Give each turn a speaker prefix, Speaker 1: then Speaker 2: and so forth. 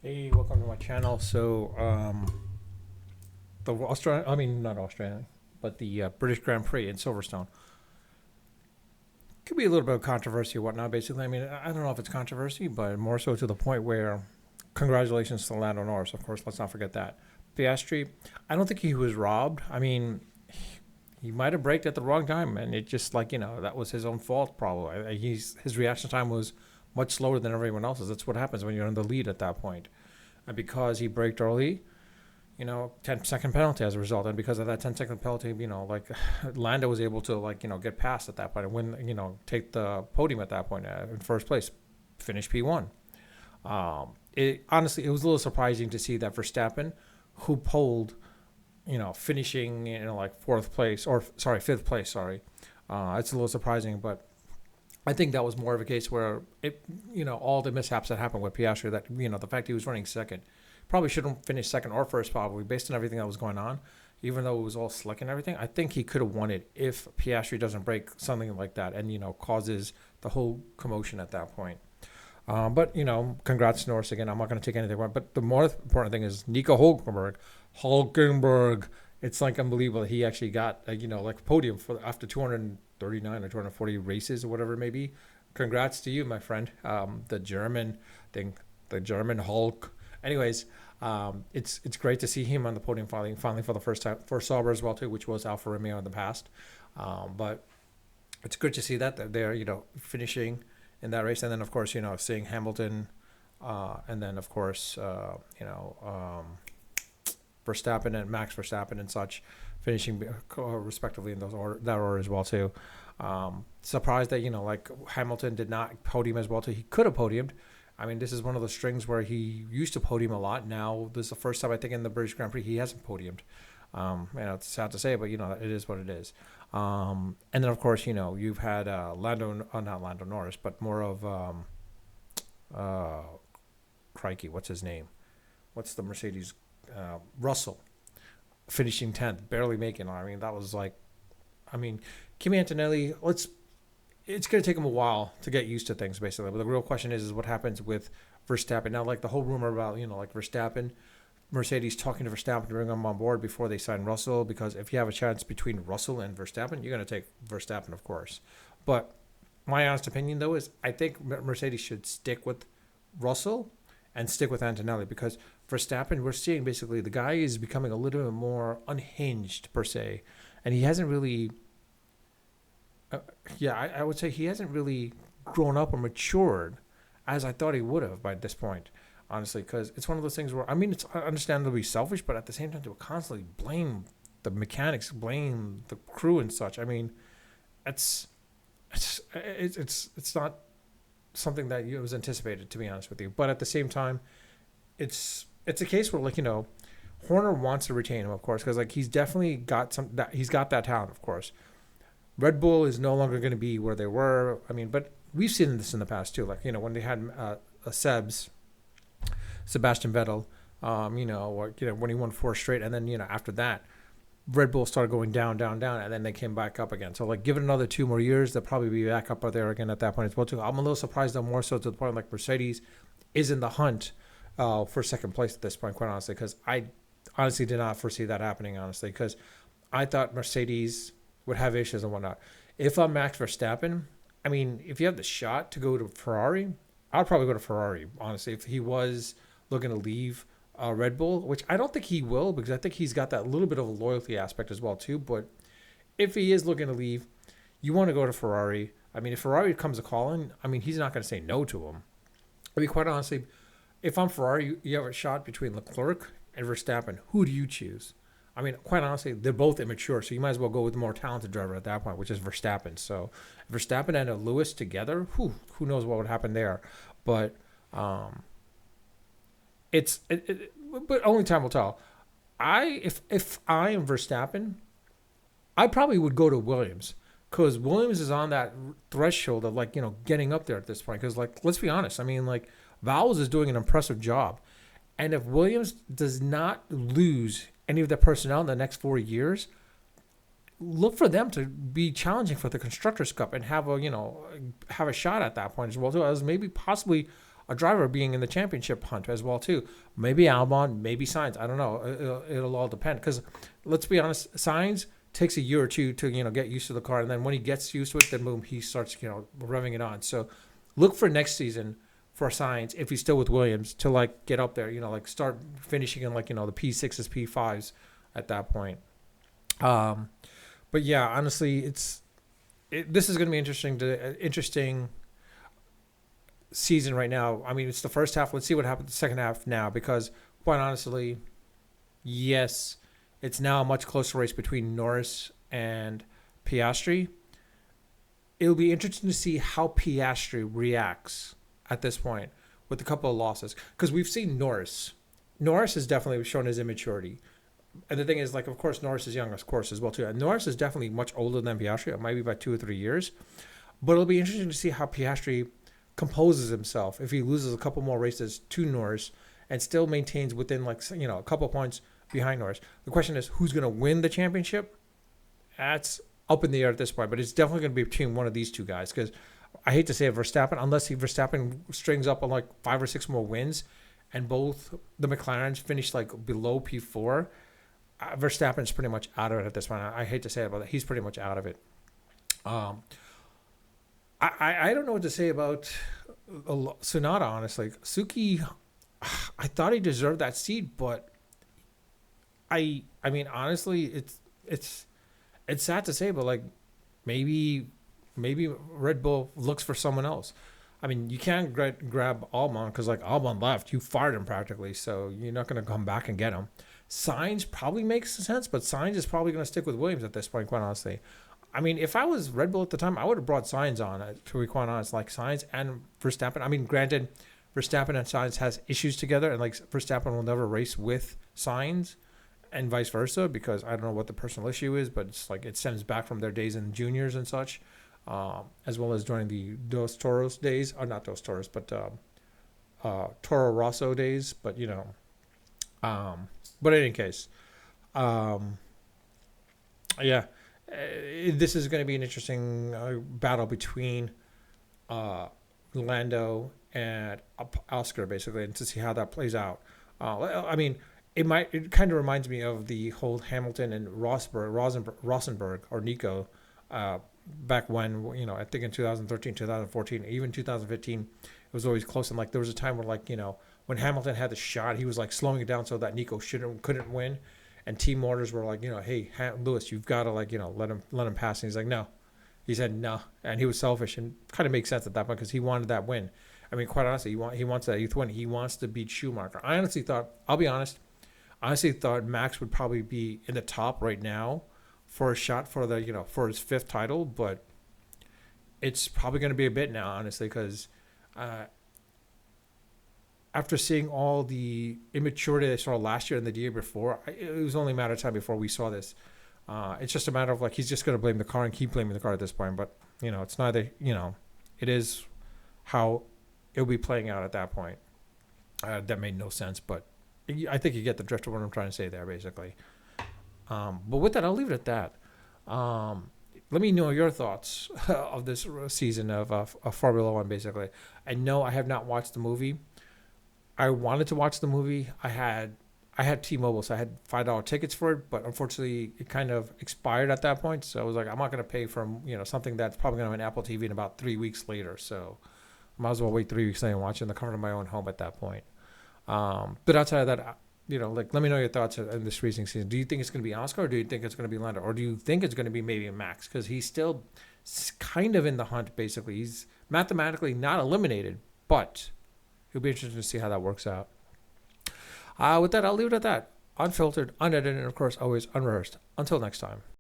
Speaker 1: Hey, welcome to my channel. The Australia, I mean, not Australia, but the British Grand Prix in Silverstone could be a little bit of controversy or whatnot. Basically, I mean, I don't know if it's controversy, but more so to the point where, congratulations to Lando Norris. Of course, let's not forget that. Piastri, I don't think he was robbed. I mean, he might have braked at the wrong time, and it just like that was his own fault. Probably, his reaction time was much slower than everyone else's. That's what happens when you're in the lead at that point. And because he braked early, 10-second penalty as a result. And because of that 10-second penalty, Lando was able to, get past at that point and win, take the podium at that point in first place, finish P1. Honestly, it was a little surprising to see that Verstappen, who pulled, finishing, fourth place, or sorry, fifth place, sorry. It's a little surprising, but I think that was more of a case where all the mishaps that happened with Piastri, that, the fact he was running second, probably shouldn't finish second or first, probably based on everything that was going on. Even though it was all slick and everything, I think he could have won it if Piastri doesn't break something like that and causes the whole commotion at that point. But congrats to Norris again. I'm not going to take anything away. But the more important thing is Nico Hulkenberg. Hulkenberg. It's like unbelievable. He actually got podium for after 239 or 240 races or whatever it may be. Congrats to you, my friend. The German thing, the German Hulk. Anyways, it's great to see him on the podium finally for the first time for Sauber as well too, which was Alfa Romeo in the past. But it's good to see that they're finishing in that race, and then of course seeing Hamilton, and then of course Verstappen and Max Verstappen and such finishing respectively in that order as well too. Surprised that Hamilton did not podium as well too. He could have podiumed. I mean, this is one of the strings where he used to podium a lot. Now this is the first time I think in the British Grand Prix he hasn't podiumed. It's sad to say, but it is what it is. And then of course you've had not Lando Norris, but more of crikey, what's his name? What's the Mercedes? Russell finishing 10th, barely making it. I mean, that was Kimi Antonelli. It's going to take him a while to get used to things, basically. But the real question is what happens with Verstappen now? Like the whole rumor about Verstappen, Mercedes talking to Verstappen to bring him on board before they sign Russell, because if you have a chance between Russell and Verstappen, you're going to take Verstappen, of course. But my honest opinion, though, is I think Mercedes should stick with Russell and stick with Antonelli, because Verstappen, we're seeing basically the guy is becoming a little bit more unhinged per se, and he hasn't really. I would say he hasn't really grown up or matured as I thought he would have by this point, honestly, because it's one of those things where, I mean, it's understandably selfish, but at the same time, to constantly blame the mechanics, blame the crew and such. I mean, it's it's not something that was anticipated, to be honest with you. But at the same time, it's a case where Horner wants to retain him, of course, because he's definitely got he's got that talent, of course. Red Bull is no longer going to be where they were. I mean, but we've seen this in the past too. When they had Sebastian Vettel, when he won four straight, and then after that, Red Bull started going down, down, down, and then they came back up again. So give it another 2 more years, they'll probably be back up there again at that point as well too. I'm a little surprised though, more so to the point Mercedes is in the hunt for second place at this point, quite honestly, because I honestly did not foresee that happening, honestly, because I thought Mercedes would have issues and whatnot. If I'm Max Verstappen, I mean, if you have the shot to go to Ferrari, I'd probably go to Ferrari, honestly, if he was looking to leave Red Bull, which I don't think he will, because I think he's got that little bit of a loyalty aspect as well too. But if he is looking to leave, you want to go to Ferrari. I mean, if Ferrari comes a calling, I mean, he's not going to say no to him. I mean, quite honestly, if I'm Ferrari, you have a shot between Leclerc and Verstappen. Who do you choose? I mean, quite honestly, they're both immature, so you might as well go with the more talented driver at that point, which is Verstappen. So, Verstappen and a Lewis together, who knows what would happen there? But but only time will tell. If I am Verstappen, I probably would go to Williams, because Williams is on that threshold of getting up there at this point. Because let's be honest, I mean Vowles is doing an impressive job, and if Williams does not lose any of their personnel in the next 4 years, look for them to be challenging for the Constructors' Cup and have a shot at that point as well too, as maybe possibly a driver being in the championship hunt as well too. Maybe Albon, maybe Sainz. I don't know. It'll all depend because let's be honest, Sainz takes a year or two to get used to the car, and then when he gets used to it, then boom, he starts revving it on. So look for next season for Sainz if he's still with Williams to like get up there, like start finishing in like the P6s, P5s at that point. But yeah, honestly, this is going to be interesting season right now. I mean, it's the first half. Let's see what happens the second half now, because quite honestly, yes, it's now a much closer race between Norris and Piastri. It'll be interesting to see how Piastri reacts at this point with a couple of losses, because we've seen Norris. Norris has definitely shown his immaturity. And the thing is, like, of course, Norris is young, of course, as well, too. And Norris is definitely much older than Piastri. It might be by 2 or 3 years. But it'll be interesting to see how Piastri composes himself if he loses a couple more races to Norris and still maintains within, like, a couple points behind Norris. The question is, who's going to win the championship? That's up in the air at this point. But it's definitely going to be between one of these two guys, because I hate to say it, Verstappen, unless Verstappen strings up on, like, 5 or 6 more wins and both the McLarens finish, like, below P4, Verstappen's pretty much out of it at this point. I hate to say it, but he's pretty much out of it. I don't know what to say about Tsunoda, honestly. Suki, I thought he deserved that seat, but I mean, honestly, it's sad to say, but like maybe Red Bull looks for someone else. I mean, you can't grab Albon because like Albon left, you fired him practically, so you're not going to come back and get him. Sainz probably makes sense, but Sainz is probably going to stick with Williams at this point, quite honestly. I mean, if I was Red Bull at the time, I would have brought Sainz on, to be quite honest, like Sainz and Verstappen. I mean, granted, Verstappen and Sainz has issues together, and like Verstappen will never race with Sainz and vice versa, because I don't know what the personal issue is, but it's like it stems back from their days in juniors and such, as well as during the Dos Toros days, or not Dos Toros, but Toro Rosso days, but but in any case, yeah, this is going to be an interesting battle between Lando and Oscar, basically, and to see how that plays out. I mean, it kind of reminds me of the whole Hamilton and Rosenberg or Nico back when, I think in 2013, 2014, even 2015, it was always close. And like there was a time where like, when Hamilton had the shot, he was like slowing it down so that Nico couldn't win, and team orders were like, hey, Lewis, you've got to like, let him pass. And he's like, no. He said no, and he was selfish, and kind of makes sense at that point because he wanted that win. I mean, quite honestly, he wants that youth win. He wants to beat Schumacher. I'll be honest, thought Max would probably be in the top right now for a shot for the for his 5th title, but it's probably going to be a bit now, honestly, because after seeing all the immaturity I saw last year and the year before, it was only a matter of time before we saw this. It's just a matter of like he's just going to blame the car and keep blaming the car at this point. But it's neither. It is how it'll be playing out at that point. That made no sense, but I think you get the drift of what I'm trying to say there, basically. But with that, I'll leave it at that. Let me know your thoughts of this season of Formula One, basically. I know I have not watched the movie. I wanted to watch the movie. I had T-Mobile, so I had $5 tickets for it, but unfortunately it kind of expired at that point. So I was like, I'm not going to pay for something that's probably going to have an Apple TV in about 3 weeks later. So I might as well wait 3 weeks later and watch it in the comfort of my own home at that point. But outside of that, like let me know your thoughts in this racing season. Do you think it's going to be Oscar, or do you think it's going to be Lando, or do you think it's going to be maybe Max? Because he's still kind of in the hunt, basically. He's mathematically not eliminated, but it'll be interesting to see how that works out. With that, I'll leave it at that. Unfiltered, unedited, and of course, always unrehearsed. Until next time.